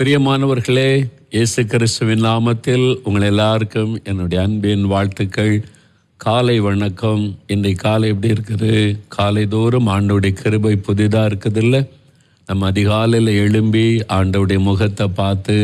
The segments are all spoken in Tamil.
பிரியமானவர்களே, இயேசு கிறிஸ்துவின் நாமத்தில் உங்கள் எல்லாருக்கும் என்னுடைய அன்பின் வாழ்த்துக்கள். காலை வணக்கம். இன்றைக்கு காலை எப்படி இருக்குது? காலைதோறும் ஆண்டவருடைய கிருபை புதிதாக இருக்குதில்ல? நம்ம அதிகாலையில் எழும்பி ஆண்டவருடைய முகத்தை பார்த்து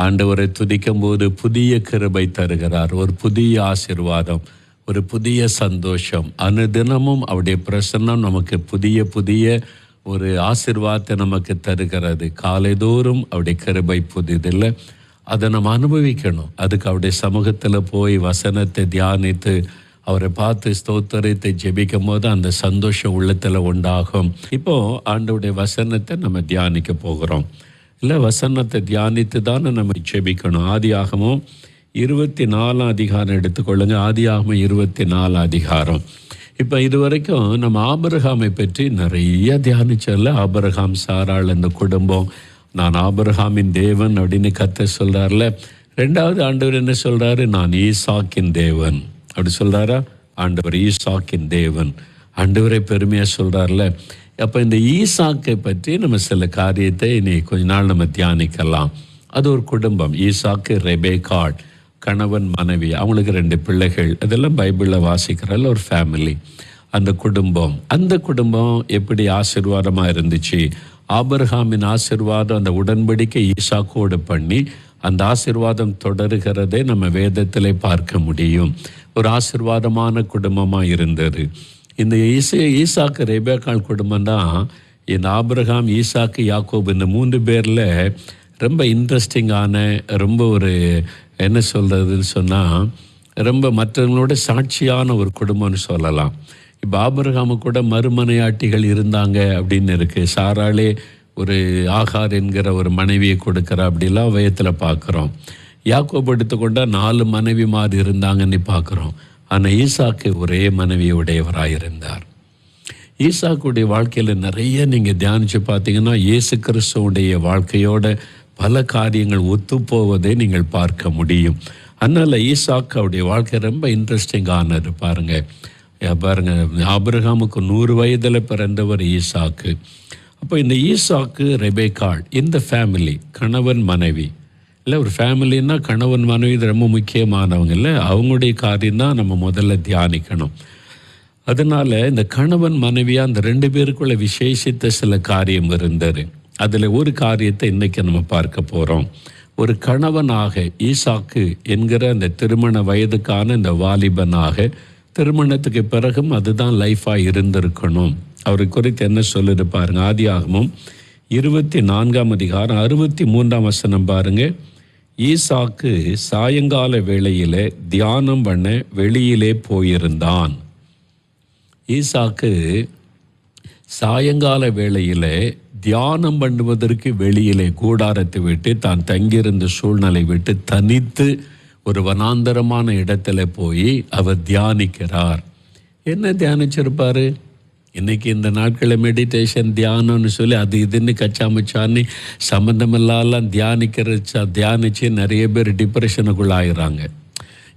ஆண்டவரை துதிக்கும் போது புதிய கிருபை தருகிறார். ஒரு புதிய ஆசீர்வாதம், ஒரு புதிய சந்தோஷம். அனுதினமும் அவருடைய பிரசன்னம் நமக்கு புதிய ஒரு ஆசீர்வாதத்தை நமக்கு தருகிறது. காலைதோறும் அவருடைய கிருபை புதிதில்லை, அதை நம்ம அனுபவிக்கணும். அதுக்கு அவருடைய சமூகத்தில் போய் வசனத்தை தியானித்து அவரை பார்த்து ஸ்தோத்திரத்தை ஜெபிக்கும் போது அந்த சந்தோஷம் உள்ளத்தில் உண்டாகும். இப்போது ஆண்டவருடைய வசனத்தை நம்ம தியானிக்க போகிறோம். இல்லை, வசனத்தை தியானித்து தானே நம்ம ஜெபிக்கணும். ஆதியாகமம் 24 அதிகாரம் எடுத்துக்கொள்ளுங்க. ஆதியாகமம் 24 அதிகாரம். இப்போ இதுவரைக்கும் நம்ம ஆபிரகாமை பற்றி நிறைய தியானிச்சல. ஆபிரகாம், சாராள், இந்த குடும்பம். நான் ஆபிரகாமின் தேவன் அப்படின்னு கர்த்தர் சொல்கிறார்ல. ரெண்டாவது ஆண்டவர் என்ன சொல்கிறாரு? நான் ஈசாக்கின் தேவன் அப்படி சொல்கிறாரா? ஆண்டவர் ஈசாக்கின் தேவன், ஆண்டவரை பெருமையாக சொல்கிறார்ல. அப்போ இந்த ஈசாக்கை பற்றி நம்ம சில காரியத்தை இனி கொஞ்ச நாள் நம்ம தியானிக்கலாம். அது ஒரு குடும்பம். ஈசாக்கு, ரெபேக்காள், கணவன், மனைவி, அவங்களுக்கு 2 பிள்ளைகள். அதெல்லாம் பைபிளில் வாசிக்கிறல்ல, ஒரு ஃபேமிலி. அந்த குடும்பம் எப்படி ஆசீர்வாதமாக இருந்துச்சு. ஆபிரகாமின் ஆசீர்வாதம், அந்த உடன்படிக்கை ஈசாக்கோடு பண்ணி அந்த ஆசீர்வாதம் தொடருகிறதை நம்ம வேதத்திலே பார்க்க முடியும். ஒரு ஆசீர்வாதமான குடும்பமாக இருந்தது. இந்த ஈசாக்கு, ரெபேக்காள் குடும்பம் தான் இந்த ஆபிரகாம், ஈசாக்கு, யாக்கோபு, இந்த 3 பேரில் ரொம்ப இன்ட்ரெஸ்டிங்கான, ரொம்ப ஒரு என்ன சொல்கிறதுன்னு சொன்னால் ரொம்ப மற்றவங்களோட சாட்சியான ஒரு குடும்பம்னு சொல்லலாம். இப்போ ஆபிரகாமு கூட மறுமனையாட்டிகள் இருந்தாங்க அப்படின்னு இருக்குது. சாராளே ஒரு ஆகார் என்கிற ஒரு மனைவியை கொடுக்குற அப்படிலாம் வயத்தில் பார்க்குறோம். யாக்கோபு எடுத்துக்கொண்டால் 4 மனைவிமார் இருந்தாங்கன்னு பார்க்குறோம். ஆனால் ஈசாக்கு ஒரே மனைவியுடையவராக இருந்தார். ஈசாக்குடைய வாழ்க்கையில் நிறைய நீங்கள் தியானித்து பார்த்தீங்கன்னா இயேசு கிறிஸ்துவுடைய வாழ்க்கையோட பல காரியங்கள் ஒத்துப்போவதை நீங்கள் பார்க்க முடியும். அதனால் ஈசாக்கு அவருடைய வாழ்க்கை ரொம்ப இன்ட்ரெஸ்டிங்கானது. பாருங்கள், ஆபிரகாமுக்கு 100 வயதில் பிறந்தவர் ஈசாக்கு. அப்போ இந்த ஈசாக்கு, ரெபேக்காள், இந்த ஃபேமிலி, கணவன் மனைவி இல்லை, ஒரு ஃபேமிலின்னா கணவன் மனைவி இது ரொம்ப முக்கியமானவங்க இல்லை, அவங்களுடைய காரியம்தான் நம்ம முதல்ல தியானிக்கணும். அதனால் இந்த கணவன் மனைவியாக அந்த 2 பேருக்குள்ள விசேஷித்த சில காரியம் இருந்தது. அதில் ஒரு காரியத்தை இன்றைக்கி நம்ம பார்க்க போகிறோம். ஒரு கணவனாக ஈசாக்கு என்கிற அந்த திருமண வயதுக்கான இந்த வாலிபனாக, திருமணத்துக்கு பிறகும் அதுதான் லைஃபாக இருந்திருக்கணும். அவரை குறித்து என்ன சொல்லுது பாருங்கள். ஆதியாகமம் 24 அதிகாரம் 63 வசனம் பாருங்கள். ஈசாக்கு சாயங்கால வேளையில் தியானம் பண்ண வெளியிலே போயிருந்தான். ஈசாக்கு சாயங்கால வேளையில் தியானம் பண்ணுவதற்கு வெளியிலே கூடாரத்தை விட்டு, தான் தங்கியிருந்த சூழ்நிலை விட்டு தனித்து ஒரு வனாந்தரமான இடத்துல போய் அவர் தியானிக்கிறார். என்ன தியானிச்சிருப்பார்? இன்றைக்கி இந்த நாட்களில் மெடிடேஷன், தியானம்னு சொல்லி அது இதுன்னு கச்சாமச்சான்னு சம்மந்தமில்லாம் தியானிச்சு நிறைய பேர் டிப்ரெஷனுக்குள்ளாகிறாங்க.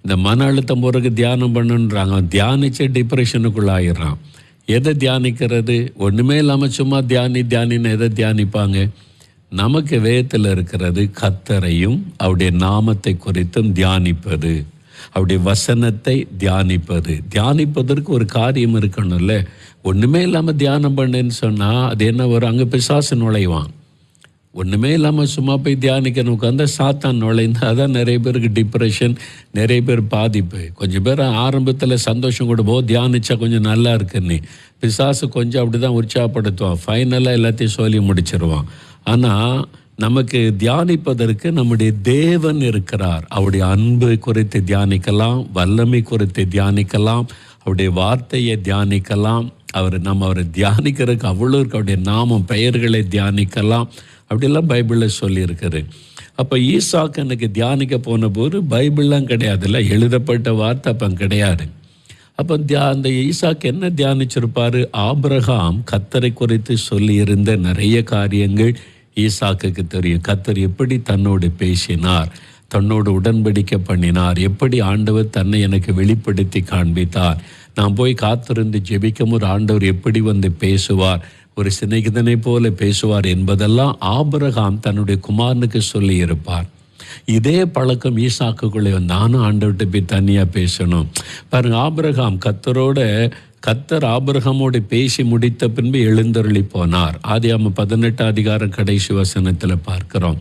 இந்த மன அழுத்தம் போகிறதுக்கு தியானம் பண்ணுன்றாங்க, தியானிச்சு டிப்ரெஷனுக்குள்ளாகிறான். எதை தியானிக்கிறது? ஒன்றுமே இல்லாமல் சும்மா தியானின்னு எதை தியானிப்பாங்க? நமக்கு வேதத்தில் இருக்கிறது கர்த்தரையும் அவருடைய நாமத்தை குறித்தும் தியானிப்பது, அவருடைய வசனத்தை தியானிப்பதற்கு ஒரு காரியம் இருக்கணும்ல. ஒன்றுமே இல்லாமல் தியானம் பண்ணுன்னு சொன்னால் அது என்ன வரும்? அங்கே பிசாசு நுழைவான். ஒன்றுமே இல்லாமல் சும்மா போய் தியானிக்கணும் உட்காந்து சாத்தான் நுழைந்து, அதான் நிறைய பேருக்கு டிப்ரெஷன், நிறைய பேர் பாதிப்பு. கொஞ்சம் பேர் ஆரம்பத்தில் சந்தோஷம் கொடுப்போம், தியானிச்சா கொஞ்சம் நல்லா இருக்குன்னு. பிசாசு கொஞ்சம் அப்படி தான் உற்சாகப்படுத்துவான், ஃபைனலாக எல்லாத்தையும் சொல்லி முடிச்சிருவான். ஆனால் நமக்கு தியானிப்பதற்கு நம்முடைய தேவன் இருக்கிறார். அவருடைய அன்பு குறித்து தியானிக்கலாம், வல்லமை குறித்து தியானிக்கலாம், அவருடைய வார்த்தையை தியானிக்கலாம். நம்ம அவரை தியானிக்கிறதுக்கு அவ்வளோ இருக்கு. அவருடைய நாமம், பெயர்களை தியானிக்கலாம். அப்படிலாம் பைபிளில் சொல்லியிருக்குது. அப்போ ஈசாக்கு எனக்கு தியானிக்க போன போது பைபிள்லாம் கிடையாதுல்ல, எழுதப்பட்ட வார்த்தை அப்போ கிடையாது. அப்போ அந்த ஈசாக்கு என்ன தியானிச்சிருப்பார்? ஆபிரகாம் கர்த்தரை குறித்து சொல்லியிருந்த நிறைய காரியங்கள் ஈசாக்குக்கு தெரியும். கர்த்தர் எப்படி தன்னோடு பேசினார், தன்னோடு உடன்படிக்கை பண்ணினார், எப்படி ஆண்டவர் தன்னை எனக்கு வெளிப்படுத்தி காண்பித்தார், நான் போய் காத்திருந்து ஜெபிக்கும் ஒரு ஆண்டவர் எப்படி வந்து பேசுவார், ஒரு சிநேகிதனை போல பேசுவார் என்பதெல்லாம் ஆபிரகாம் தன்னுடைய குமாரனுக்கு சொல்லி இருப்பார். இதே பழக்கம் ஈசாக்குக்குள்ளே நானும் ஆண்டவர்கிட்ட போய் தனியாக பேசணும். பாருங்க, கர்த்தர் ஆபிரகாமோடு பேசி முடித்த பின்பு எழுந்தருளி போனார். ஆதியாகமம் 18 அதிகாரம் கடைசி வசனத்தில் பார்க்கிறோம்.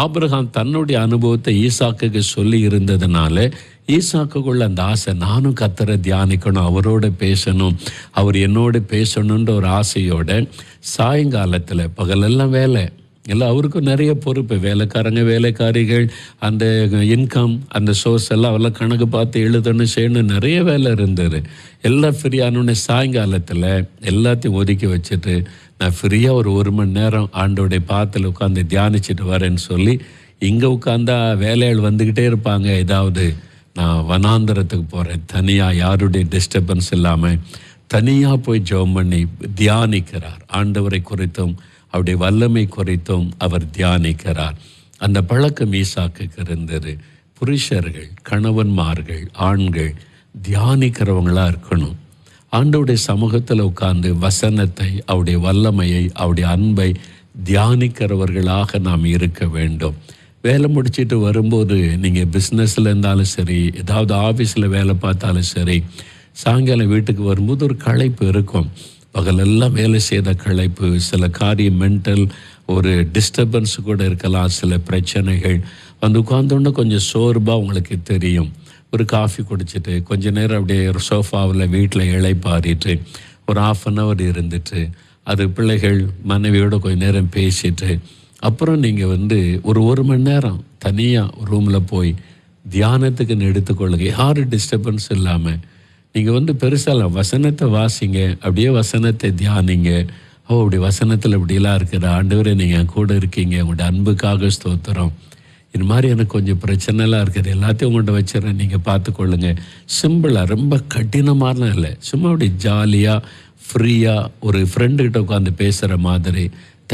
ஆபிரகாம் தன்னுடைய அனுபவத்தை ஈசாக்குக்கு சொல்லி இருந்ததுனால ஈசாக்குக்குள்ள அந்த ஆசை, நானும் கர்த்தரை தியானிக்கணும், அவரோட பேசணும், அவர் என்னோட பேசணுன்ற ஒரு ஆசையோட சாயங்காலத்தில், பகலெல்லாம் வேலை எல்லாம் அவருக்கும் நிறைய பொறுப்பு, வேலைக்காரங்க வேலைக்காரிகள், அந்த இன்கம் அந்த சோர்ஸ் எல்லாம் அவெல்லாம் கணக்கு பார்த்து எழுதணும் செய்யணும், நிறைய வேலை இருந்தது. எல்லாம் ஃப்ரீயானோடனே சாயங்காலத்தில் எல்லாத்தையும் ஒதுக்கி வச்சுட்டு நான் ஃப்ரீயாக ஒரு மணி நேரம் ஆண்டோடைய பாத்தில் உட்காந்து தியானிச்சுட்டு வரேன்னு சொல்லி இங்கே உட்காந்தா வேலையாள் வந்துக்கிட்டே இருப்பாங்க. ஏதாவது நான் வனாந்தரத்துக்கு போகிறேன், தனியாக யாருடைய டிஸ்டர்பன்ஸ் இல்லாமல் தனியாக போய் ஜெபம் பண்ணி தியானிக்கிறார். ஆண்டவரை குறித்தும் அவருடைய வல்லமை குறித்தும் அவர் தியானிக்கிறார். அந்த பழக்கம் ஈசாக்குக்கு இருந்தது. புருஷர்கள், கணவன்மார்கள், ஆண்கள் தியானிக்கிறவங்களா இருக்கணும். ஆண்டவருடைய சமூகத்தில் உட்கார்ந்து வசனத்தை, அவருடைய வல்லமையை, அவருடைய அன்பை தியானிக்கிறவர்களாக நாம் இருக்க வேண்டும். வேலை முடிச்சுட்டு வரும்போது நீங்கள் பிஸ்னஸில் இருந்தாலும் சரி, ஏதாவது ஆஃபீஸில் வேலை பார்த்தாலும் சரி, சாயங்காலம் வீட்டுக்கு வரும்போது ஒரு களைப்பு இருக்கும். பகலெல்லாம் வேலை செய்த களைப்பு, சில காரியம் மென்டல் ஒரு டிஸ்டர்பன்ஸ் கூட இருக்கலாம், சில பிரச்சனைகள் வந்து உட்கார்ந்தோன்னே கொஞ்சம் சோர்வாக உங்களுக்கு தெரியும். ஒரு காஃபி குடிச்சிட்டு கொஞ்ச நேரம் அப்படியே ஒரு சோஃபாவில் வீட்டில் இளைப்பாறிட்டு ஒரு 1/2 hour இருந்துட்டு அது பிள்ளைகள் மனைவியோடு கொஞ்சம் நேரம் பேசிட்டு அப்புறம் நீங்கள் ஒரு மணி நேரம் தனியாக ரூமில் போய் தியானத்துக்குன்னு எடுத்துக்கொள்ளுங்க. யாரும் டிஸ்டர்பன்ஸ் இல்லாமல் நீங்கள் பெருசாக வசனத்தை வாசிங்க, அப்படியே வசனத்தை தியானிங்க. அப்படி வசனத்தில் இப்படிலாம் இருக்கிற ஆண்டவரே நீங்கள் என் கூட இருக்கீங்க, உங்களுடைய அன்புக்காக ஸ்தோத்திரம். இது மாதிரி எனக்கு கொஞ்சம் பிரச்சனைலாம் இருக்குது, எல்லாத்தையும் உங்கள்கிட்ட வச்சுறேன், நீங்கள் பார்த்துக்கொள்ளுங்க. சிம்பிளாக, ரொம்ப கடினமாலாம் இல்லை, சும்மா அப்படி ஜாலியாக ஃப்ரீயாக ஒரு ஃப்ரெண்டுக்கிட்ட உட்காந்து பேசுகிற மாதிரி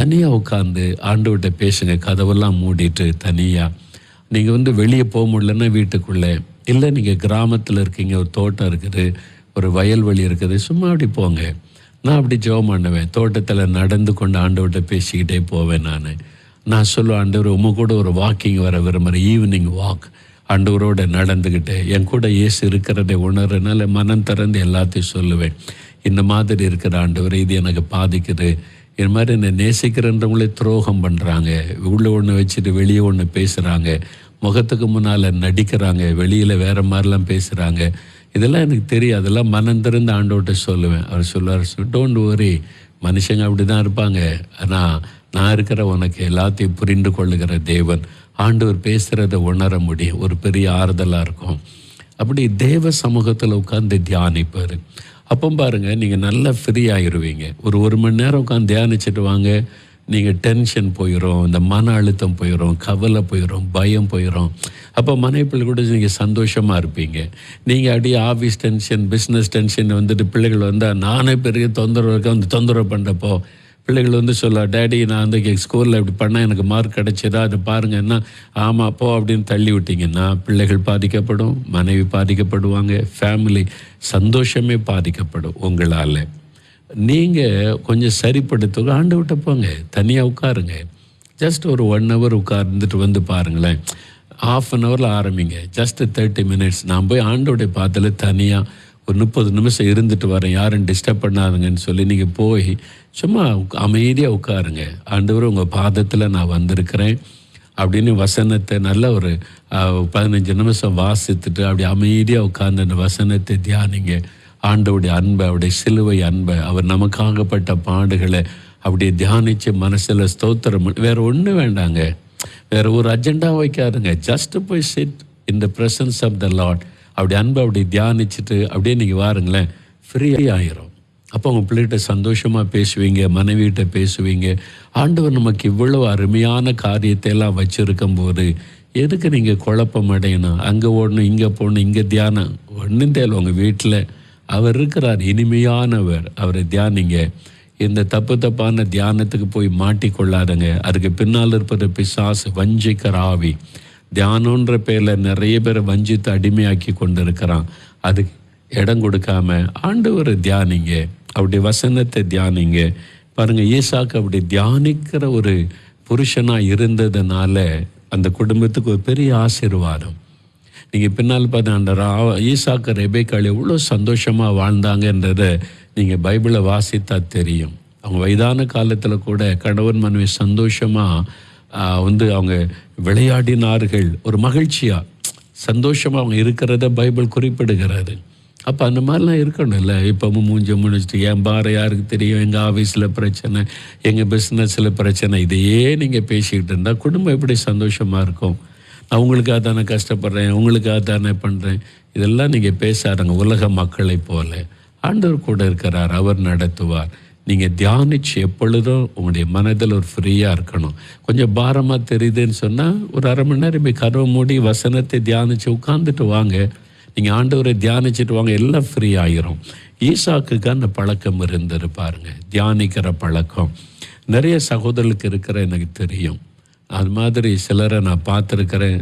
தனியாக உட்காந்து ஆண்டவர்கிட்ட பேசுங்க. கதவெல்லாம் மூடிட்டு தனியாக நீங்கள் வெளியே போக முடியலன்னா வீட்டுக்குள்ளே, இல்லை நீங்கள் கிராமத்தில் இருக்கீங்க, ஒரு தோட்டம் இருக்குது, ஒரு வயல்வெளி இருக்குது, சும்மா அப்படி போங்க. நான் அப்படி ஜெபம் பண்ணுவேன், தோட்டத்தில் நடந்து கொண்டு ஆண்டவர்கிட்ட பேசிக்கிட்டே போவேன். நான் சொல்லுவேன், ஆண்டவர் கூட ஒரு வாக்கிங் வர விரும்புகிறேன், ஈவினிங் வாக். ஆண்டவரோடு நடந்துக்கிட்டு என் கூட இயேசு இருக்கிறதை உணர்றதுனால மனம் திறந்து எல்லாத்தையும் சொல்லுவேன். இந்த மாதிரி இருக்கிற ஆண்டவர், இது எனக்கு பாதிக்குது, இது மாதிரி என்னை நேசிக்கிறன்றவங்களே துரோகம் பண்ணுறாங்க, உள்ள ஒன்று வச்சுட்டு வெளியே ஒன்று பேசுகிறாங்க, முகத்துக்கு முன்னால் நடிக்கிறாங்க, வெளியில் வேறு மாதிரிலாம் பேசுகிறாங்க, இதெல்லாம் எனக்கு தெரியும். அதெல்லாம் மனம் திறந்து ஆண்டவர்கிட்ட சொல்லுவேன். அவர் சொல்லுவார், டோன்ட் வரி, மனுஷங்க அப்படி தான் இருப்பாங்க, ஆனால் நான் இருக்கிற உனக்கு எல்லாத்தையும் புரிந்து கொள்ளுகிற தேவன். ஆண்டவர் பேசுகிறத உணர முடியும், ஒரு பெரிய ஆறுதலாக இருக்கும். அப்படி தேவ சமூகத்தில் உட்காந்து தியானிப்பார். அப்போ பாருங்கள், நீங்கள் நல்லா ஃப்ரீ ஆகிடுவீங்க. ஒரு மணி நேரம் உட்காந்து தியானிச்சுட்டு வாங்க, நீங்கள் டென்ஷன் போயிடும், இந்த மன அழுத்தம் போயிடும், கவலை போயிடும், பயம் போயிடும். அப்போ மனைவிப்பிள்ளை கூட நீங்கள் சந்தோஷமாக இருப்பீங்க. நீங்கள் அப்படியே ஆஃபீஸ் டென்ஷன், பிஸ்னஸ் டென்ஷன் பிள்ளைகள் வந்தால் நானே பெரிய தொந்தரவு இருக்க தொந்தரவு பண்ணுறப்போ பிள்ளைகள் சொல்ல, டேடி நான் ஸ்கூலில் இப்படி பண்ணால் எனக்கு மார்க் கிடைச்சிடா, அது பாருங்கன்னா ஆமாம் போ அப்படின்னு தள்ளி விட்டிங்கன்னா பிள்ளைகள் பாதிக்கப்படும், மனைவி பாதிக்கப்படுவாங்க, ஃபேமிலி சந்தோஷமே பாதிக்கப்படும் உங்களால். நீங்கள் கொஞ்சம் சரிப்படுத்த ஆண்டவர்கிட்ட போங்க, தனியாக உட்காருங்க. ஜஸ்ட் ஒரு 1 hour உட்கார்ந்துட்டு பாருங்களேன். 1/2 hour ஆரம்பிங்க, ஜஸ்ட் 30 minutes. நான் போய் ஆண்டவருடைய பாத்தில் தனியாக ஒரு 30 நிமிஷம் இருந்துட்டு வரேன், யாரும் டிஸ்டர்ப் பண்ணாதுங்கன்னு சொல்லி நீங்கள் போய் சும்மா அமைதியாக உட்காருங்க. ஆண்டவர் உங்கள் பாதத்தில் நான் வந்திருக்கிறேன் அப்படின்னு வசனத்தை நல்ல ஒரு 15 நிமிஷம் வாசித்துட்டு அப்படி அமைதியாக உட்கார்ந்து அந்த வசனத்தை தியானிங்க. ஆண்டவருடைய அன்பை, அவருடைய சிலுவை அன்பை, அவர் நமக்காகப்பட்ட பாடுகளை அப்படியே தியானித்து மனசில் ஸ்தோத்திரம். வேறு ஒன்றும் வேண்டாங்க, வேறு ஒரு அஜெண்டா வைக்காதுங்க. ஜஸ்ட் போய் sit in the presence of the Lord. அப்படி அன்பை அப்படி தியானிச்சுட்டு அப்படியே நீங்கள் வாருங்களேன், ஃப்ரீ ஆகிரும். அப்போ உங்கள் பிள்ளைகிட்ட சந்தோஷமாக பேசுவீங்க, மனைவிகிட்ட பேசுவீங்க. ஆண்டவர் நமக்கு இவ்வளவு அருமையான காரியத்தை எல்லாம் வச்சுருக்கும் போது எதுக்கு நீங்கள் குழப்பம் அடையணும்? அங்கே ஓடணும், இங்கே போகணும், இங்கே தியானம் ஒன்றும் தேவை. உங்கள் வீட்டில் அவர் இருக்கிறார், இனிமையானவர், அவரை தியானிங்க. இந்த தப்பான தியானத்துக்கு போய் மாட்டிக்கொள்ளாதங்க. அதுக்கு பின்னால் இருப்பது பிசாசு, வஞ்சிக்கிற ஆவி. தியானன்ற பேரில் நிறைய பேரை வஞ்சித்து அடிமையாக்கி கொண்டு இருக்கிறான். அதுக்கு இடம் கொடுக்காம ஆண்டவரை தியானிங்க, அவருடைய வசனத்தை தியானிங்க. பாருங்கள், ஈசாக்கு அப்படி தியானிக்கிற ஒரு புருஷனாக இருந்ததுனால அந்த குடும்பத்துக்கு ஒரு பெரிய ஆசீர்வாதம். நீங்கள் பின்னால் பார்த்து அந்த ஈசாக்கு ரெபேக்காள் எவ்வளோ சந்தோஷமாக வாழ்ந்தாங்கன்றதை நீங்கள் பைபிளை வாசித்தா தெரியும். அவங்க வயதான காலத்தில் கூட கணவன் மனைவி சந்தோஷமாக அவங்க விளையாடினார்கள். ஒரு மகிழ்ச்சியாக சந்தோஷமாக அவங்க இருக்கிறத பைபிள் குறிப்பிடுகிறது. அப்போ அந்த மாதிரிலாம் இருக்கணும் இல்லை? இப்போவும் மூஞ்சி முடிச்சுட்டு என் பாரு யாருக்கு தெரியும், எங்கள் ஆஃபீஸில் பிரச்சனை, எங்கள் பிஸ்னஸில் பிரச்சனை, இதையே நீங்கள் பேசிக்கிட்டு இருந்தால் குடும்பம் எப்படி சந்தோஷமாக இருக்கும்? நான் உங்களுக்காக தானே கஷ்டப்படுறேன், உங்களுக்காக தானே பண்ணுறேன், இதெல்லாம் நீங்கள் பேசாருங்க. உலக மக்களை போல ஆண்டவர் கூட இருக்கிறார், அவர் நடத்துவார். நீங்கள் தியானிச்சு எப்பொழுதும் உங்களுடைய மனதில் ஒரு ஃப்ரீயாக இருக்கணும். கொஞ்சம் பாரமாக தெரியுதுன்னு சொன்னால் ஒரு அரை மணி நேரம் போய் கதவை மூடி வசனத்தை தியானித்து உட்காந்துட்டு வாங்க. நீங்கள் ஆண்டவரை தியானிச்சுட்டு வாங்க, எல்லாம் ஃப்ரீ ஆகிரும். ஈசாக்குக்கு அந்த பழக்கம் இருந்தது பாருங்க, தியானிக்கிற பழக்கம். நிறைய சகோதரர்களுக்கு இருக்கிற எனக்கு தெரியும். அது மாதிரி சிலரை நான் பார்த்துருக்கிறேன்.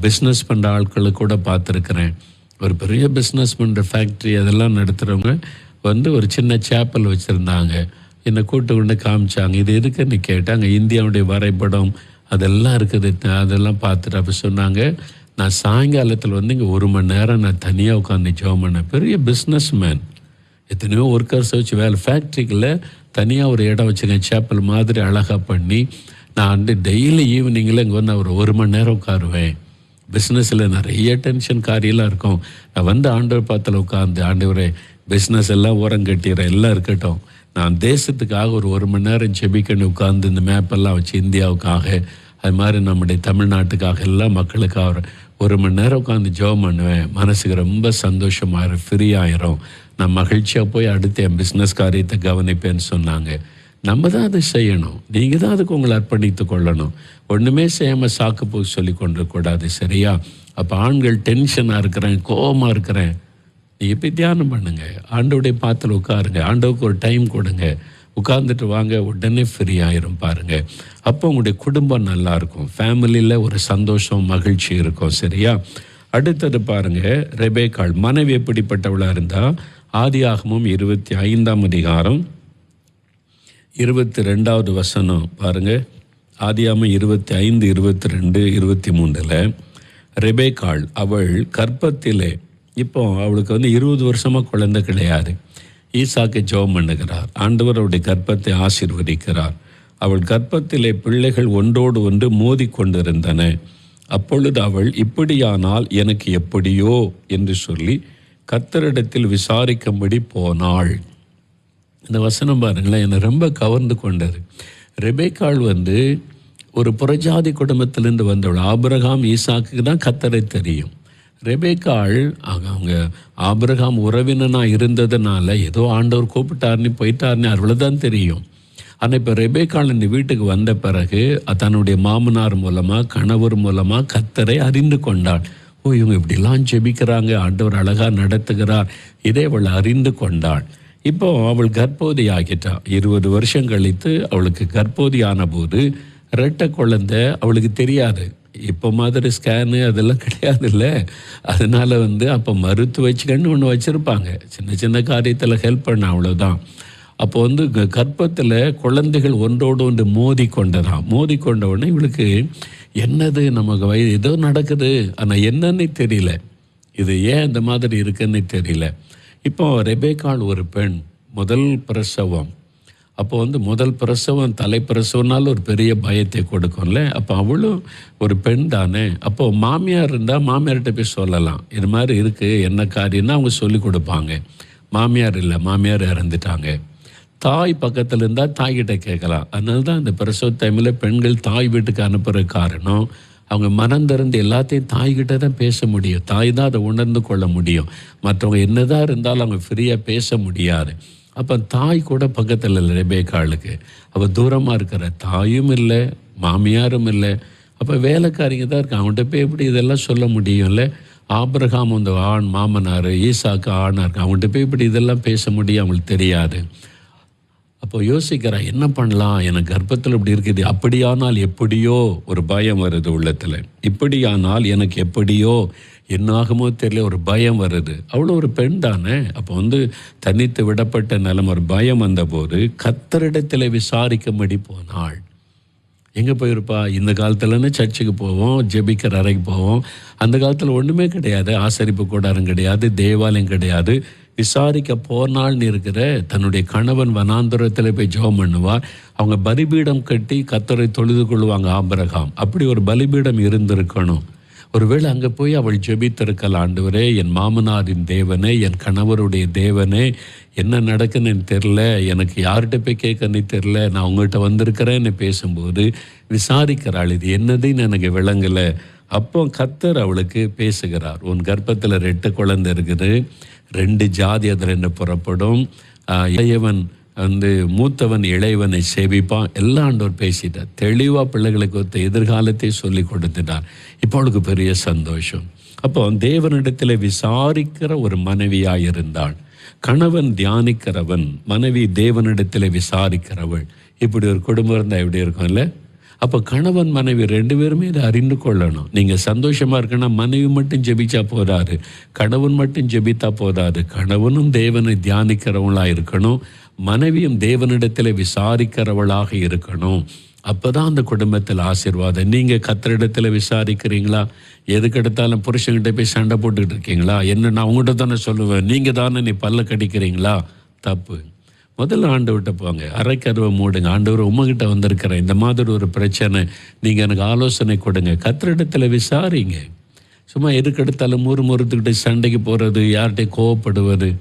பிஸ்னஸ் பண்ணுற ஆட்களை கூட பார்த்துருக்கிறேன். ஒரு பெரிய பிஸ்னஸ் பண்ணுற ஃபேக்ட்ரி அதெல்லாம் நடத்துகிறவங்க ஒரு சின்ன சேப்பல் வச்சுருந்தாங்க. என்னை கூட்டு கொண்டு காமிச்சாங்க. இது இருக்குன்னு கேட்டாங்க. இந்தியாவுடைய வரைபடம் அதெல்லாம் இருக்குது. அதெல்லாம் பார்த்துட்டு அப்போ சொன்னாங்க, நான் சாயங்காலத்தில் இங்கே 1 மணி நேரம் நான் தனியாக உட்காந்து ஜெபம் பண்ணேன். பெரிய பிஸ்னஸ் மேன், எத்தனையோ ஒர்க்கர்ஸை வச்சு வேலை, ஃபேக்ட்ரிக்குள்ள தனியாக ஒரு இடம் வச்சுருக்கேன், சேப்பல் மாதிரி அழகாக பண்ணி. நான் டெய்லி ஈவினிங்கில் இங்கே ஒரு 1 மணி நேரம் உட்காருவேன். பிஸ்னஸில் நிறைய டென்ஷன் காரியெல்லாம் இருக்கும். நான் ஆண்டவர் பாத்தில் உட்காந்து, ஆண்டவரே பிஸ்னஸ் எல்லாம் ஓரம் கட்டிடுறேன், எல்லாம் இருக்கட்டும், நான் தேசத்துக்காக ஒரு 1 மணி நேரம் செபிக்கணும் உட்காந்து இந்த மேப்பெல்லாம் வச்சு இந்தியாவுக்காக, அது மாதிரி நம்முடைய தமிழ்நாட்டுக்காக எல்லாம் மக்களுக்காக 1 மணி நேரம் உட்காந்து ஜெபம் பண்ணுவேன். மனசுக்கு ரொம்ப சந்தோஷமாக ஃப்ரீ ஆயிரும். நான் மகிழ்ச்சியாக போய் அடுத்து என் பிஸ்னஸ் காரியத்தை கவனிப்பேன்னு சொன்னாங்க. நம்ம தான் அதை செய்யணும். நீங்கள் தான் அதுக்கு உங்களை அர்ப்பணித்து கொள்ளணும். ஒன்றுமே செய்யாமல் சாக்கு போக்கு சொல்லி கொண்டிருக்கூடாது, சரியா? அப்போ ஆண்கள் டென்ஷனாக இருக்கிறேன், கோபமாக இருக்கிறேன், நீங்கள் போய் தியானம் பண்ணுங்கள், ஆண்டவுடைய பாத்தில் உட்காருங்க, ஆண்டவுக்கு ஒரு டைம் கொடுங்க, உட்கார்ந்துட்டு வாங்க, உடனே ஃப்ரீ ஆயிரும் பாருங்கள். அப்போ உங்களுடைய குடும்பம் நல்லாயிருக்கும், ஃபேமிலியில் ஒரு சந்தோஷம் மகிழ்ச்சி இருக்கும், சரியா? அடுத்தது பாருங்கள், ரெபேக்காள் மனைவி எப்படிப்பட்டவளாக இருந்தால், ஆதியாகமம் 25ஆம் அதிகாரம் 22வது வசனம் பாருங்கள். ஆதியாகமம் 25, 22, 23 ரெபேக்காள் அவள் கர்ப்பத்திலே, இப்போ அவளுக்கு 20 வருஷமாக குழந்தை கிடையாது. ஈசாக்கை ஜெபம் பண்ணுகிறார். ஆண்டவர் அவருடைய கர்ப்பத்தை ஆசீர்வதிக்கிறார். அவள் கர்ப்பத்திலே பிள்ளைகள் ஒன்றோடு ஒன்று மோதி கொண்டிருந்தன. அப்பொழுது அவள், இப்படியானால் எனக்கு எப்படியோ என்று சொல்லி கர்த்தரிடத்தில் விசாரிக்கும்படி போனாள். இந்த வசனம் பாருங்களேன், என்னை ரொம்ப கவர்ந்து கொண்டது. ரெபேக்காள் ஒரு புறஜாதி குடும்பத்திலேருந்து வந்தவள். ஆபிரகாம் ஈசாக்கு தான் கர்த்தரை தெரியும். ரெபேக்காள் அவங்க ஆபிரகாம் உறவினனாக இருந்ததுனால ஏதோ ஆண்டவர் கூப்பிட்டார்னு போயிட்டார்னு அவ்வளோதான் தெரியும். ஆனால் இப்போ ரெபேக்காள் இந்த வீட்டுக்கு வந்த பிறகு தன்னுடைய மாமனார் மூலமாக, கணவர் மூலமாக கர்த்தரை அறிந்து கொண்டாள். ஓ, இவங்க இப்படிலாம் ஜெபிக்கிறாங்க, ஆண்டவர் அழகாக நடத்துகிறார், இதை அவள் அறிந்து கொண்டாள். இப்போ அவள் கர்ப்பவதி ஆகிட்டா. 20 வருஷம் கழித்து அவளுக்கு கர்ப்பவதி ஆன போது ரெட்டை குழந்தை அவளுக்கு தெரியாது. இப்போ மாதிரி ஸ்கேனு அதெல்லாம் கிடையாது இல்லை. அதனால் அப்போ மருத்துவ வச்சுக்கன்னு ஒன்று வச்சுருப்பாங்க, சின்ன சின்ன காரியத்தில் ஹெல்ப் பண்ண, அவ்வளோதான். அப்போ கர்ப்பத்தில் குழந்தைகள் ஒன்றோடு ஒன்று மோதி கொண்டதான். மோதி கொண்ட உடனே இவளுக்கு என்னது, நமக்கு ஏதோ நடக்குது, ஆனால் என்னன்னு தெரியல, இது ஏன் இந்த மாதிரி இருக்குன்னு தெரியல. இப்போ ரெபேக்காள் ஒரு பெண், முதல் பிரசவம். அப்போ முதல் பிரசவம், தலைப்பிரசவனால ஒரு பெரிய பயத்தை கொடுக்கும்ல. அப்போ அவளும் ஒரு பெண் தானே. அப்போது மாமியார் இருந்தால் மாமியார்கிட்ட போய் சொல்லலாம், இது மாதிரி இருக்குது, என்ன காரியம்னா அவங்க சொல்லி கொடுப்பாங்க. மாமியார் இல்லை, மாமியார் இறந்துட்டாங்க. தாய் பக்கத்தில் இருந்தால் தாய்கிட்ட கேட்கலாம். அதனால தான் இந்த பிரசவ டைமில் பெண்கள் தாய் வீட்டுக்கு அனுப்புகிற காரணம், அவங்க மனம் திறந்து எல்லாத்தையும் தாய்கிட்ட தான் பேச முடியும். தாய் தான் அதை உணர்ந்து கொள்ள முடியும். மற்றவங்க என்னதான் இருந்தாலும் அவங்க ஃப்ரீயாக பேச முடியாது. அப்போ தாய் கூட பக்கத்தில் இல்லை ரெபேக்காளுக்கு. அவள் தூரமாக இருக்கிற தாயும் இல்லை, மாமியாரும் இல்லை. அப்போ வேலைக்காரிங்க தான் இருக்கு. அவன்கிட்ட போய் எப்படி இதெல்லாம் சொல்ல முடியும்ல? ஆபிரகாம் ஆண் மாமனார், ஈசாக்கு ஆணாக இருக்கு, அவங்கள்ட்ட போய் இப்படி இதெல்லாம் பேச முடியும், அவங்களுக்கு தெரியாது. அப்போ யோசிக்கிறா, என்ன பண்ணலாம், எனக்கு கர்ப்பத்தில் இப்படி இருக்குது, அப்படியானால் எப்படியோ ஒரு பயம் வருது உள்ளத்தில். இப்படியானால் எனக்கு எப்படியோ என்னாகுமோ தெரியல, ஒரு பயம் வருது. அவ்வளோ ஒரு பெண் தானே. அப்போ தனித்து விடப்பட்ட நிலம், ஒரு பயம் வந்தபோது கர்த்தரிடத்தில் விசாரிக்கும்படி போனாள். எங்கே போயிருப்பா? இந்த காலத்துலன்னு சர்ச்சுக்கு போவோம், ஜெபிக்கிற அறைக்கு போவோம். அந்த காலத்தில் ஒன்றுமே கிடையாது, ஆசரிப்பு கூடாரம் கிடையாது, தேவாலயம் கிடையாது. விசாரிக்க போனாள்னு இருக்கிற தன்னுடைய கணவன் வனாந்தரத்தில் போய் ஜெபம் பண்ணுவார். அவங்க பலிபீடம் கட்டி கர்த்தரை தொழுது கொள்வாங்க. ஆபிரகாம் அப்படி ஒரு பலிபீடம் இருந்திருக்கணும். ஒருவேளை அங்கே போய் அவள் ஜெபித்திருக்கலாம், ஆண்டவரே, என் மாமனாரின் தேவனே, என் கணவருடைய தேவனே, என்ன நடக்குன்னு எனக்கு தெரில, எனக்கு யார்கிட்ட போய் கேட்கன்னு தெரில, நான் உங்கள்கிட்ட வந்திருக்கிறேன்னு பேசும்போது விசாரிக்கிறாள், இது என்னதுன்னு எனக்கு விளங்கலை. அப்போ கர்த்தர் அவளுக்கு பேசுகிறார். உன் கர்ப்பத்தில் 2 குழந்தை இருக்குது, 2 ஜாதி அதில் என்ன புறப்படும், இளையவன் மூத்தவன் இளையவனை சேவிப்பான். எல்லாம் ஆண்டவர் பேசிட்டார். தெளிவாக பிள்ளைகளுக்கு ஒருத்த எதிர்காலத்தை சொல்லி கொடுத்துட்டார். இப்போ அவளுக்கு பெரிய சந்தோஷம். அப்போ தேவனிடத்தில் விசாரிக்கிற ஒரு மனைவியாக இருந்தாள். கணவன் தியானிக்கிறவன், மனைவி தேவனிடத்தில் விசாரிக்கிறவள். இப்படி ஒரு குடும்பம் இருந்தால் எப்படி இருக்கும் இல்லை? அப்போ கணவன் மனைவி 2 பேருமே இதை அறிந்து கொள்ளணும். நீங்கள் சந்தோஷமாக இருக்குன்னா மனைவி மட்டும் ஜெபிச்சா போதாது, கணவன் மட்டும் ஜெபித்தா போதாது. கணவனும் தேவனை தியானிக்கிறவளாக இருக்கணும், மனைவியும் தேவனிடத்தில் விசாரிக்கிறவளாக இருக்கணும். அப்போ தான் அந்த குடும்பத்தில் ஆசீர்வாதம். நீங்கள் கர்த்தரிடத்தில் விசாரிக்கிறீங்களா? எதுக்கு எடுத்தாலும் புருஷன்கிட்ட போய் சண்டை போட்டுக்கிட்டு இருக்கீங்களா? என்ன நான் உங்கள்கிட்ட தானே சொல்லுவேன், நீங்கள் தானே நீ பல்ல கடிக்கிறீங்களா? தப்பு. முதல்ல ஆண்டவர்கிட்ட போங்க, அரைக்கதவை மூடுங்க. ஆண்டவர் உங்ககிட்ட வந்திருக்கிறேன், இந்த மாதிரி ஒரு பிரச்சனை, நீங்கள் எனக்கு ஆலோசனை கொடுங்க. கர்த்தரிடத்தில் விசாரிங்க. சும்மா எதுக்கு எடுத்தாலும் முறுத்துக்கிட்டு சண்டைக்கு போகிறது, யார்கிட்டையும் கோவப்படுவது.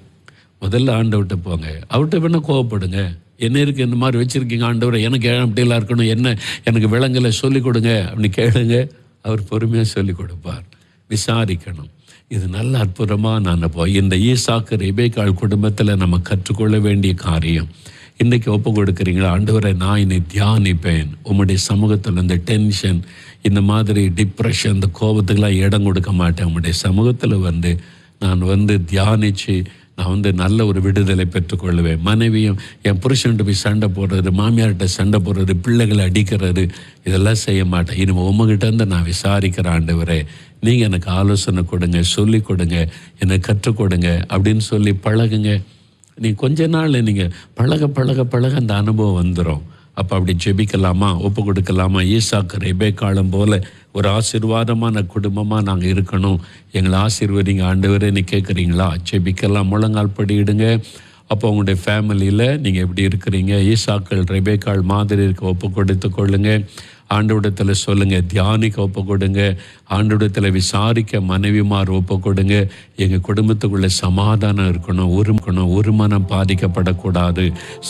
முதல்ல ஆண்டவர்கிட்ட போங்க. அவர்கிட்ட வேணால் கோவப்படுங்க. என்ன இருக்குது இந்த மாதிரி வச்சுருக்கீங்க ஆண்டவரை, எனக்கு ஏன் அப்படியெல்லாம் இருக்கணும், என்ன எனக்கு விளங்கலை, சொல்லிக் கொடுங்க அப்படின்னு கேளுங்க. அவர் பொறுமையாக சொல்லிக் கொடுப்பார். விசாரிக்கணும். இது நல்ல அற்புதமாக நான் இந்த ஈசாக்கு ரெபேக்காள் குடும்பத்தில் நம்ம கற்றுக்கொள்ள வேண்டிய காரியம். இன்றைக்கி ஒப்பு கொடுக்குறீங்களா? ஆண்டவரை, நான் என்னை தியானிப்பேன் உம்முடைய சமூகத்தில். இந்த டென்ஷன், இந்த மாதிரி டிப்ரெஷன், இந்த கோபத்துக்கெல்லாம் இடம் கொடுக்க மாட்டேன். உம்முடைய சமூகத்தில் நான் தியானித்து நான் நல்ல ஒரு விடுதலை பெற்றுக்கொள்வேன். மனைவியும் என் புருஷன்ட்டு போய் சண்டை போடுறது, மாமியார்கிட்ட சண்டை போடுறது, பிள்ளைகளை அடிக்கிறது, இதெல்லாம் செய்ய மாட்டேன். இனிமேல் உங்ககிட்ட நான் விசாரிக்கிறேன். ஆண்டவரே, நீங்கள் எனக்கு ஆலோசனை கொடுங்க, சொல்லிக் கொடுங்க, எனக்கு கற்றுக் கொடுங்க அப்படின்னு சொல்லி பழகுங்க. நீங்கள் கொஞ்ச நாள் நீங்கள் பழக பழக பழக அந்த அனுபவம் வந்துடும். அப்போ அப்படி ஜெபிக்கலாமா, ஒப்பு கொடுக்கலாமா? ஈசாக்கு ரெபேக்காளும் போல ஒரு ஆசீர்வாதமான குடும்பமாக நாங்கள் இருக்கணும், எங்களை ஆசீர்வதிங்க ஆண்டவரே நீ கேட்குறீங்களா? ஜெபிக்கலாம், முழங்கால் படியிடுங்க. அப்போ உங்களுடைய ஃபேமிலியில் நீங்கள் எப்படி இருக்கிறீங்க? ஈசாக்கள் ரெபேக்காள் மாதிரி இருக்க ஒப்பு கொடுத்து கொள்ளுங்க. ஆண்டவரிடத்தில் சொல்லுங்கள், தியானிக்க ஒப்பு கொடுங்க. ஆண்டவரிடத்தில் விசாரிக்க மனைவிமார் ஒப்பு கொடுங்க. எங்கள் குடும்பத்துக்குள்ளே சமாதானம் இருக்கணும், ஒரு மனம் பாதிக்கப்படக்கூடாது.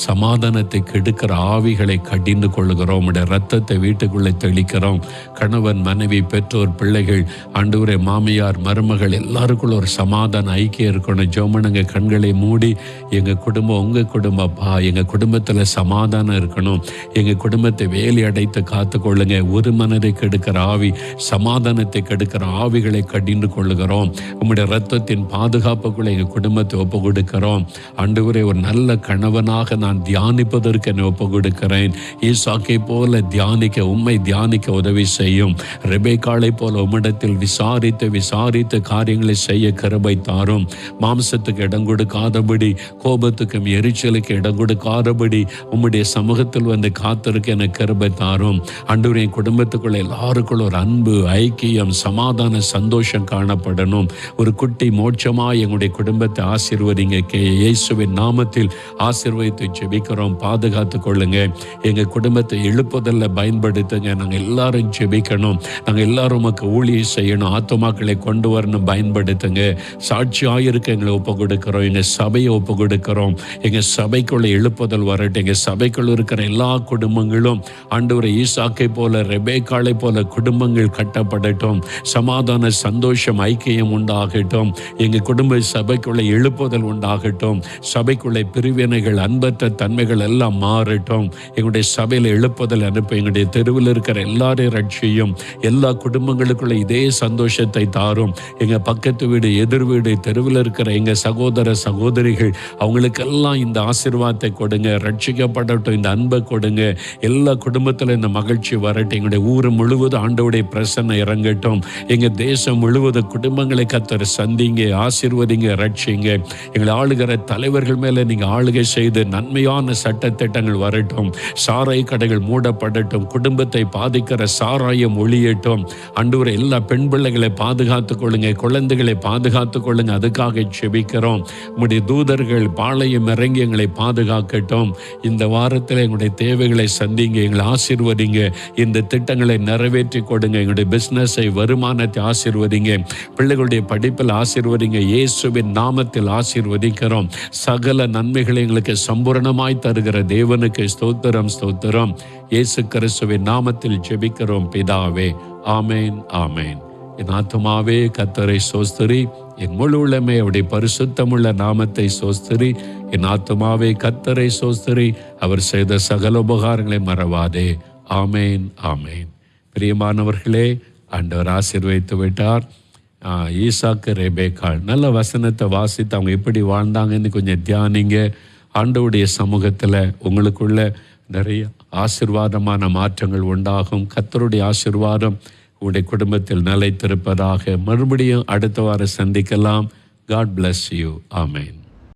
சமாதானத்தை கெடுக்கிற ஆவிகளை கடிந்து கொள்ளுகிறோம். உடைய ரத்தத்தை வீட்டுக்குள்ளே தெளிக்கிறோம். கணவன், மனைவி, பெற்றோர், பிள்ளைகள், ஆண்டவரே, மாமியார், மருமகள் எல்லாருக்குள்ள ஒரு சமாதான ஐக்கியம் இருக்கணும். ஜோமனுங்க கண்களை மூடி, எங்கள் குடும்பம் உங்கள் குடும்பப்பா, எங்கள் குடும்பத்தில் சமாதானம் இருக்கணும், எங்கள் குடும்பத்தை வேலி அடைத்து காத்து கொள்ளுங்க. ஒரு மனதை கெடுக்கிற ஆவி, சமாதானத்தை கெடுக்கிற ஆவிகளை கடிந்து கொள்ளுகிறோம். உம்முடைய இரத்தத்தின் பாதுகாப்புக்குள்ள எங்கள் குடும்பத்தை ஒப்பு கொடுக்கிறோம். ஆண்டவரே, ஒரு நல்ல கணவனாக நான் தியானிப்பதற்கு என்னை ஒப்பு கொடுக்கிறேன். ஈசாக்கை போல தியானிக்க, உம்மை தியானிக்க உதவி செய்யும். ரெபேக்காளை போல உம்மிடத்தில் விசாரித்து காரியங்களை செய்ய கிருபை தாரும். மாம்சத்துக்கு இடம் கொடுக்காதபடி, கோபத்துக்கும் எரிச்சலுக்கு இடம் கொடுக்காதபடி உம்முடைய சமூகத்தில் காத்திருக்க எனக்கு கிருபை தாரும். ஆண்டவரே, என் குடும்பத்துக்குள்ள எல்லாருக்குள்ள ஒரு அன்பு, ஐக்கியம், சமாதான, சந்தோஷம் காணப்படணும். ஒரு குட்டி மோட்சமா எங்களுடைய குடும்பத்தை ஆசீர்வதிங்க. இயேசுவின் நாமத்தில் ஆசீர்வதித்து ஜெபிக்கிறோம். பாதுகாத்து கொள்ளுங்க. எங்கள் குடும்பத்தை எழுப்புதல்ல பயன்படுத்துங்க. நாங்கள் எல்லாரும் ஜெபிக்கணும், நாங்கள் எல்லாரும் உமக்கு ஊழியம் செய்யணும், ஆத்துமாக்களை கொண்டு வரணும், பயன்படுத்துங்க. சாட்சியாயிருக்க எங்களை ஒப்பு கொடுக்கிறோம். எங்கள் சபையை ஒப்பு கொடுக்கிறோம். எங்கள் சபைக்குள்ள எழுப்புதல் வரட்டும். எங்கள் சபைக்குள்ள இருக்கிற எல்லா குடும்பங்களும் ஆண்டவரை ஈசாக்கை போல, ரெபேக்காளை போல குடும்பங்கள் கட்டப்படட்டும். சமாதான, சந்தோஷம், ஐக்கியம் உண்டாகட்டும். எங்கள் குடும்ப சபைக்குள்ள எழுப்புதல் உண்டாகட்டும். சபைக்குள்ளே பிரிவினைகள், அன்பற்ற தன்மைகள் எல்லாம் மாறட்டும். எங்களுடைய சபையில் எழுப்புதல் அனுப்ப. எங்களுடைய தெருவில் இருக்கிற எல்லாரையும் ரட்சியும். எல்லா குடும்பங்களுக்குள்ள இதே சந்தோஷத்தை தாரும். எங்கள் பக்கத்து வீடு, எதிர் வீடு, தெருவில் இருக்கிற எங்கள் சகோதர சகோதரிகள், அவங்களுக்கெல்லாம் இந்த ஆசீர்வாதத்தை கொடுங்க. ரட்சிக்கப்படட்டும். இந்த அன்பை கொடுங்க. எல்லா குடும்பத்தில் இந்த மகிழ்ச்சி மகிழ்ச்சி வரட்டும். எங்களுடைய ஊர் முழுவதும் ஆண்டவருடைய பிரசன்னம் இறங்கட்டும். எங்கள் தேசம் முழுவதும் குடும்பங்களை கர்த்தர் சந்திங்க, ஆசீர்வதிங்க, ரட்சிங்க. எங்களை ஆளுகிற தலைவர்கள் மேலே நீங்கள் ஆளுகை செய்து நன்மையான சட்டத்திட்டங்கள் வரட்டும். சாராய கடைகள் மூடப்படட்டும். குடும்பத்தை பாதிக்கிற சாராயம் ஒழியட்டும். ஆண்டவரே, எல்லா பெண் பிள்ளைகளை பாதுகாத்துக் கொள்ளுங்க, குழந்தைகளை பாதுகாத்துக் கொள்ளுங்க. அதுக்காக செபிக்கிறோம். உம்முடைய தூதர்கள் பாளையம் இறங்கி எங்களை பாதுகாக்கட்டும். இந்த வாரத்தில் எங்களுடைய தேவைகளை சந்திங்க, எங்களை ஆசீர்வதிங்க. இந்த திட்டங்களை நிறைவேற்றி கொடுங்க. எங்களுடைய பிஸ்னஸை, வருமானத்தை ஆசீர்வதிங்க. பிள்ளைகளுடைய படிப்பில் ஆசீர்வதிங்க. இயேசுவின் நாமத்தில் ஆசீர்வதிக்கிறோம். சகல நன்மைகளை எங்களுக்கு சம்பூரணமாய் தருகிற தேவனுக்கு ஸ்தோத்திரம், ஸ்தோத்திரம். இயேசு கிறிஸ்துவின் நாமத்தில் ஜெபிக்கிறோம் பிதாவே. ஆமேன், ஆமேன். என் ஆத்துமாவே கர்த்தரை சோஸ்திரி, என் முழு உள்ளமே அவருடைய பரிசுத்தமுள்ள நாமத்தை சோஸ்திரி. என் ஆத்துமாவே கர்த்தரை சோஸ்திரி, அவர் செய்த சகல உபகாரங்களை மறவாதே. ஆமேன், ஆமேன். பிரியமானவர்களே, ஆண்டவர் ஆசீர்வதித்து விட்டார். ஈசாக்கு, ரெபேக்காள் நல்ல வசனத்தை வாசித்து அவங்க எப்படி வாழ்ந்தாங்கன்னு கொஞ்சம் தியானிங்க. ஆண்டவருடைய சமூகத்தில் உங்களுக்குள்ள நிறைய ஆசீர்வாதமான மாற்றங்கள் உண்டாகும். கர்த்தருடைய ஆசீர்வாதம் உங்களுடைய குடும்பத்தில் நிலைத்திருப்பதாக. மறுபடியும் அடுத்த வாரம் சந்திக்கலாம். God bless you. Amen.